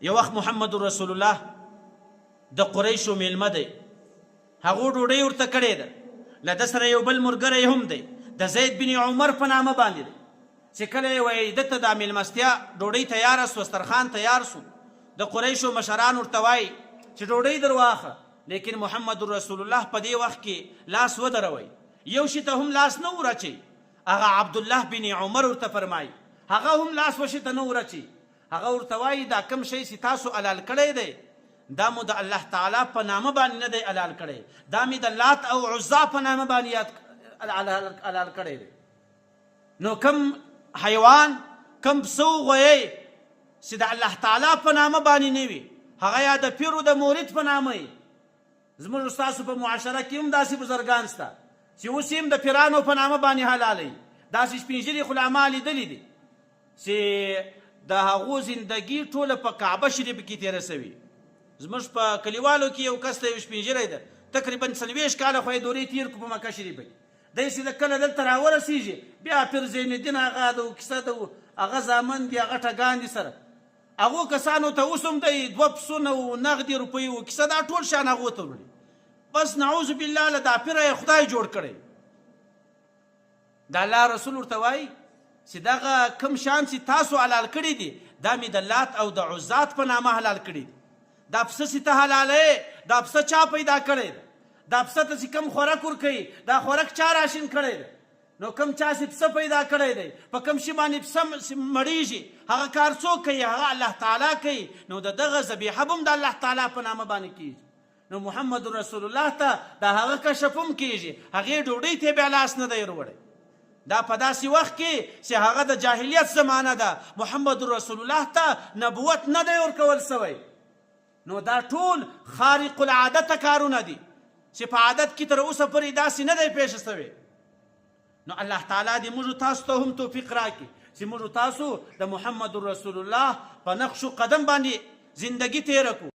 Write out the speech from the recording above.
یو وخت محمد رسول الله د قریشو میلمه دی، هغو ډوډۍ ورته کړې ده. له ده سره یو بل ملګری هم دی د زید بن عمر په نامه باندې دی، چې کله یې وایي ده ته دا میلمستیا ډوډۍ تیاره سوه، دسترخوان تیار سو، د قریشو مشران ورته وایي چې ډوډۍ در واخله، لیکن محمد رسول الله په دې وخت کې لاس ودروئ، یو شي ته هم لاس نه ورچي. هغه عبدالله بن عمر ورته فرمایي هغه هم لاس وشي ته نه ورچي. هغه ورته وایي دا کوم شی چې تاسو حلال کړی دی دا مو د الله تعالی په نامه باندې نه دی حلال کړی، دا مې د لات او عزا په نامه باندې حلال کړی دی. نو کم حیوان کم پسه غویی چې د الله تعالی په نامه باندې نه وي هغه یا د پیر او د مورید په نامه وي. زموږ ستاسو په معاشره کې هم داسې بزرګان شته چې اوس هم د پیرانو په نامه باندې حلالوي. داسې سپین ږیري علما لیدلي دي چې د هغو زندګي ټوله په کعبه شریف کې تېره سوي. زموږ په کلیوالو کې یو کس ته یو سپین ږیری ده، تقریبا 40 کاله خو یې دورې تېر کړو په مکه شریفه کې. دی چې د کله دلته راورسېږي بیا پیر زین الدین هغه د کیسه د هغه زامن دي هغه ټګان دي سره هغو کسانو ته اوس هم دی 2 پسونه و نغدي روپۍ و کیسه دا ټول شان هغو ته وړي. بس نعوذ بالله له دا پیره یې خدای جوړ کړی. د الله رسول ورته وایي چې دغه کم شان چې تاسو حلال کړي دي دا مې د لات او د عزات په نامه حلال کړي دي. دا پسه چې ته حلالوې دا پسه چا پیدا کړی ده؟ دا پسه ته چې کم خوراک ورکوي دا خوراک چا راشین کړی ده؟ نو کم چا چې پسه پیدا کړی دی په کم شي باندې پسه مړیږي هغه کار څوک کوي؟ هغه الله تعالی کوي. نو د دغه ذبیحه به هم د الله تعالی په نامه باندې کېږي. نو محمد رسول الله ته د هغه کشف هم کېږي، هغې ډوډۍ ته بیا لاس نه دی وروړی. دا په داسې وخت کې چې هغه د جاهلیت زمانه ده، محمد رسول الله ته نبوت نه دی ورکول سوی. نو دا ټول خارق العادته کارونه دي چې په عادت کې تر اوسه پورې داسې نه دی پیښ سوی. نو الله تعالی دې موږ تاسو ته هم توفیق راکړي چې موږ تاسو د محمد رسول الله په نقش و قدم باندې زندگی تیره کړو.